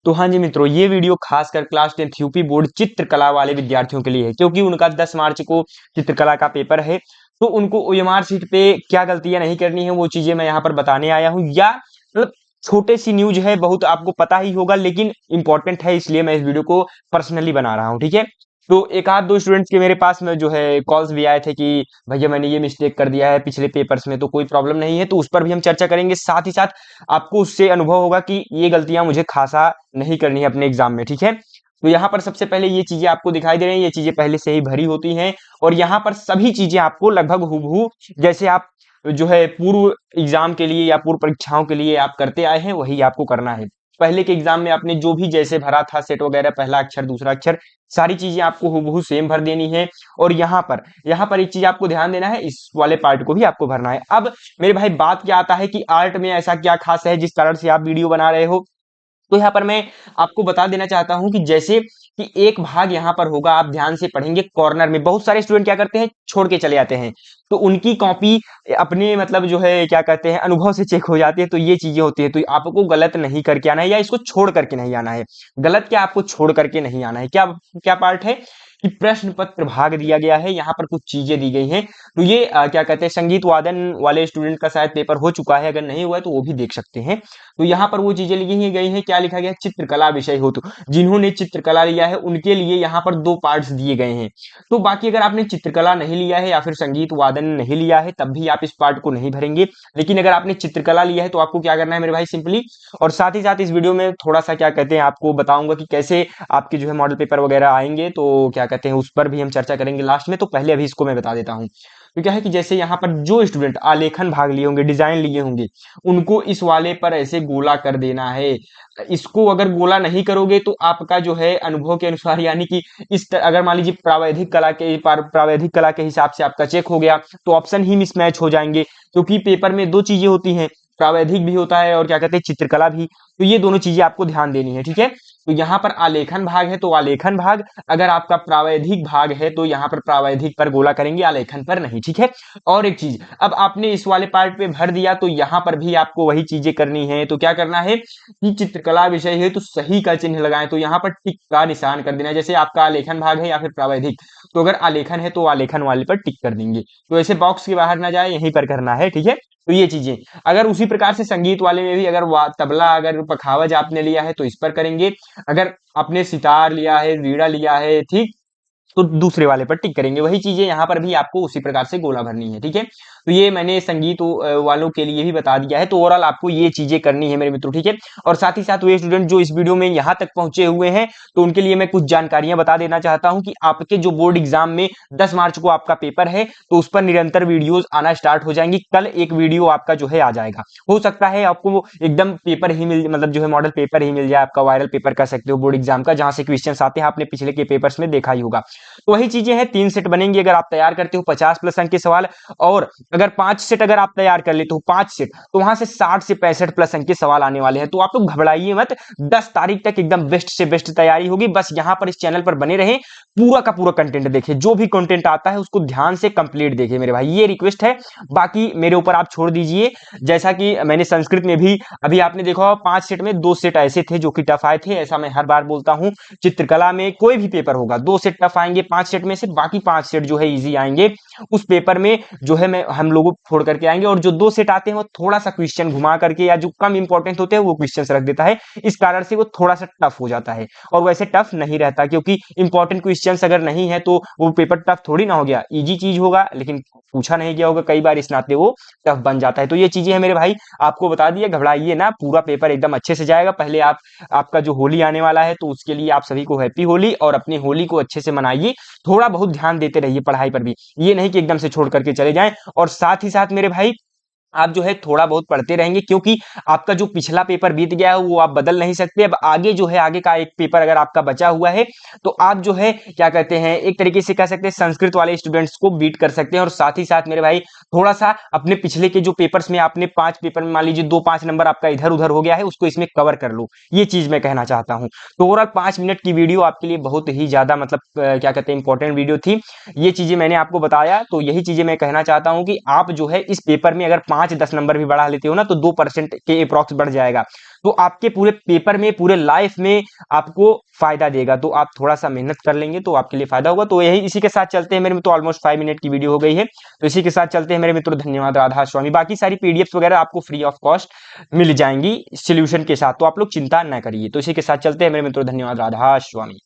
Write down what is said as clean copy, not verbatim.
तो हाँ जी मित्रों, ये वीडियो खासकर क्लास 10th यूपी बोर्ड चित्रकला वाले विद्यार्थियों के लिए है, क्योंकि उनका 10 मार्च को चित्रकला का पेपर है। तो उनको ओएमआर शीट पे क्या गलतियां नहीं करनी है वो चीजें मैं यहाँ पर बताने आया हूँ। या मतलब छोटे सी न्यूज है, बहुत आपको पता ही होगा, लेकिन इंपॉर्टेंट है, इसलिए मैं इस वीडियो को पर्सनली बना रहा हूँ। ठीक है, तो एक आध दो स्टूडेंट्स के मेरे पास में जो है कॉल्स भी आए थे कि भैया मैंने ये मिस्टेक कर दिया है पिछले पेपर्स में, तो कोई प्रॉब्लम नहीं है, तो उस पर भी हम चर्चा करेंगे। साथ ही साथ आपको उससे अनुभव होगा कि ये गलतियां मुझे खासा नहीं करनी है अपने एग्जाम में। ठीक है, तो यहाँ पर सबसे पहले ये चीजें आपको दिखाई दे रही हैं, ये चीजें पहले से ही भरी होती हैं और यहाँ पर सभी चीजें आपको लगभग हूबहू जैसे आप जो है पूर्व एग्जाम के लिए या पूर्व परीक्षाओं के लिए आप करते आए हैं वही आपको करना है। पहले के एग्जाम में आपने जो भी जैसे भरा था सेट वगैरह, पहला अक्षर दूसरा अक्षर, सारी चीजें आपको हूबहू सेम भर देनी है। और यहाँ पर एक चीज आपको ध्यान देना है, इस वाले पार्ट को भी आपको भरना है। अब मेरे भाई बात क्या आता है कि आर्ट में ऐसा क्या खास है जिस कारण से आप वीडियो बना रहे हो। तो यहाँ पर मैं आपको बता देना चाहता हूं कि जैसे कि एक भाग यहाँ पर होगा, आप ध्यान से पढ़ेंगे। कॉर्नर में बहुत सारे स्टूडेंट क्या करते हैं, छोड़ के चले जाते हैं, तो उनकी कॉपी अपने मतलब जो है क्या कहते हैं अनुभव से चेक हो जाती है। तो ये चीजें होती है, तो आपको गलत नहीं करके आना है या इसको छोड़ करके नहीं आना है। गलत क्या, आपको छोड़ करके नहीं आना है। क्या क्या पार्ट है कि प्रश्न पत्र भाग दिया गया है, यहाँ पर कुछ चीजें दी गई हैं। तो ये क्या कहते हैं संगीत वादन वाले स्टूडेंट का शायद पेपर हो चुका है, अगर नहीं हुआ है तो वो भी देख सकते हैं। तो यहाँ पर वो चीजें लिखी गई हैं, क्या लिखा गया है, चित्रकला विषय हो। तो जिन्होंने चित्रकला लिया है उनके लिए यहाँ पर दो पार्ट्स दिए गए हैं। तो बाकी अगर आपने चित्रकला नहीं लिया है या फिर संगीत वादन नहीं लिया है तब भी आप इस पार्ट को नहीं भरेंगे। लेकिन अगर आपने चित्रकला लिया है तो आपको क्या करना है मेरे भाई, सिंपली। और साथ ही साथ इस वीडियो में थोड़ा सा क्या कहते हैं आपको बताऊंगा कि कैसे आपके जो है मॉडल पेपर वगैरह आएंगे, तो क्या कहते हैं उस पर भी हम चर्चा करेंगे लास्ट में। तो पहले अभी इसको मैं बता देता हूँ। तो क्या है कि जैसे यहाँ पर जो स्टूडेंट आलेखन भाग लिए होंगे, डिजाइन लिए होंगे, उनको इस वाले पर ऐसे गोला कर देना है। इसको अगर गोला नहीं करोगे तो आपका जो है अनुभव के अनुसार, यानी कि अगर मान लीजिए प्रावैधिक कला के हिसाब से आपका चेक हो गया तो ऑप्शन ही मिसमैच हो जाएंगे। क्योंकि पेपर में दो चीजें होती हैं, प्रावैधिक भी होता है और क्या कहते हैं चित्रकला भी। तो ये दोनों चीजें आपको ध्यान देनी है। ठीक है, तो यहाँ पर आलेखन भाग है तो आलेखन भाग, अगर आपका प्रावैधिक भाग है तो यहाँ पर प्रावैधिक पर गोला करेंगे, आलेखन पर नहीं। ठीक है, और एक चीज, अब आपने इस वाले पार्ट पे भर दिया तो यहाँ पर भी आपको वही चीजें करनी है। तो क्या करना है कि चित्रकला विषय है तो सही का चिन्ह लगाएं, तो यहाँ पर टिक का निशान कर देना। जैसे आपका आलेखन भाग है या फिर प्रावैधिक, तो अगर आलेखन है तो आलेखन वाले पर टिक कर देंगे। तो ऐसे बॉक्स के बाहर ना जाए, यहीं पर करना है। ठीक है, तो ये चीजें अगर उसी प्रकार से संगीत वाले में भी अगर तबला अगर पखावज आपने लिया है तो इस पर करेंगे। अगर आपने सितार लिया है, वीणा लिया है, ठीक, तो दूसरे वाले पर टिक करेंगे। वही चीजें यहाँ पर भी आपको उसी प्रकार से गोला भरनी है। ठीक है, तो ये मैंने संगीत वालों के लिए भी बता दिया है। तो ओवरऑल आपको ये चीजें करनी है मेरे मित्रों। ठीक है, और साथ ही साथ वे स्टूडेंट जो इस वीडियो में यहाँ तक पहुंचे हुए हैं तो उनके लिए मैं कुछ जानकारियां बता देना चाहता हूं कि आपके जो बोर्ड एग्जाम में 10 मार्च को आपका पेपर है तो उस पर निरंतर वीडियोज आना स्टार्ट हो जाएंगी। कल एक वीडियो आपका जो है आ जाएगा, हो सकता है आपको वो एकदम पेपर ही मिल, मतलब जो है मॉडल पेपर ही मिल जाए, आपका वायरल पेपर कह सकते हो बोर्ड एग्जाम का, जहां से क्वेश्चन आते हैं, आपने पिछले के पेपर्स में देखा ही होगा। तो वही चीजें हैं, 3 सेट बनेंगे अगर आप तैयार करते हो 50 प्लस अंक के सवाल, और अगर 5 सेट अगर आप तैयार कर लेते हो 5 सेट, तो वहां से 60 से 65 प्लस अंक के सवाल आने वाले हैं। तो आप लोग घबराइए मत, 10 तारीख तक एकदम बेस्ट से बेस्ट तैयारी होगी। बस यहां पर इस चैनल पर बने रहें, पूरा का पूरा कंटेंट देखें, जो भी कंटेंट आता है उसको ध्यान से कंप्लीट देखें मेरे भाई, ये रिक्वेस्ट है। बाकी मेरे ऊपर आप छोड़ दीजिए। जैसा कि मैंने संस्कृत में भी अभी आपने देखा 5 सेट में 2 सेट ऐसे थे जो कि टफ आए थे, ऐसा मैं हर बार बोलता हूं। चित्रकला में कोई भी पेपर होगा 2 सेट टफ आएंगे 5 सेट में से, बाकी 5 सेट जो है इजी आएंगे। उस पेपर में जो है मैं हम लोगों छोड़ करके आएंगे, और जो 2 सेट आते हैं वो थोड़ा सा क्वेश्चन घुमा करके या जो कम इंपॉर्टेंट होते हैं वो क्वेश्चन रख देता है, इस कारण से वो थोड़ा सा टफ हो जाता है। और वैसे टफ नहीं रहता, क्योंकि इंपॉर्टेंट क्वेश्चंस अगर नहीं है तो वो पेपर टफ थोड़ी ना हो गया, इजी चीज होगा, लेकिन पूछा नहीं गया होगा कई बार, इस नाते वो टफ बन जाता है। तो ये चीजें हैं मेरे भाई, आपको बता दिए, घबराइए ना, पूरा पेपर एकदम अच्छे से जाएगा। पहले आपका जो होली आने वाला है तो उसके लिए आप सभी को हैप्पी होली, और अपनी होली को अच्छे से मनाइए। थोड़ा बहुत ध्यान देते रहिए पढ़ाई पर भी, ये नहीं कि एकदम से छोड़ करके चले जाएं। और साथ ही साथ मेरे भाई आप जो है थोड़ा बहुत पढ़ते रहेंगे, क्योंकि आपका जो पिछला पेपर बीत गया है वो आप बदल नहीं सकते। अब आगे जो है आगे का एक पेपर अगर आपका बचा हुआ है तो आप जो है क्या कहते हैं एक तरीके से कह सकते हैं संस्कृत वाले स्टूडेंट्स को बीट कर सकते हैं। और साथ ही साथ मेरे भाई थोड़ा सा अपने पिछले के जो पेपर्स में आपने 5 पेपर में मान लीजिए 2-5 नंबर आपका इधर उधर हो गया है, उसको इसमें कवर कर लो, ये चीज मैं कहना चाहता हूं। तो ओवरऑल 5 मिनट की वीडियो आपके लिए बहुत ही ज्यादा मतलब क्या कहते हैं इंपॉर्टेंट वीडियो थी, ये चीजें मैंने आपको बताया। तो यही चीजें मैं कहना चाहता हूं कि आप जो है इस पेपर में अगर 5 5-10 नंबर भी बढ़ा लेते हो ना तो 2% के अप्रॉक्स बढ़ जाएगा। तो आपके पूरे पेपर में, पूरे लाइफ में आपको फायदा देगा। तो आप थोड़ा सा मेहनत कर लेंगे तो आपके लिए फायदा होगा। तो यही इसी के साथ चलते हैं मेरे मित्रों, ऑलमोस्ट 5 मिनट की वीडियो हो गई है, तो इसी के साथ चलते हैं मेरे मित्रों। धन्यवाद, राधा स्वामी। बाकी सारी पीडीएफ वगैरह आपको फ्री ऑफ कॉस्ट मिल जाएंगी सोल्यूशन के साथ, तो आप लोग चिंता ना करिए। तो इसी के साथ चलते हैं मेरे मित्रों। धन्यवाद, राधा स्वामी।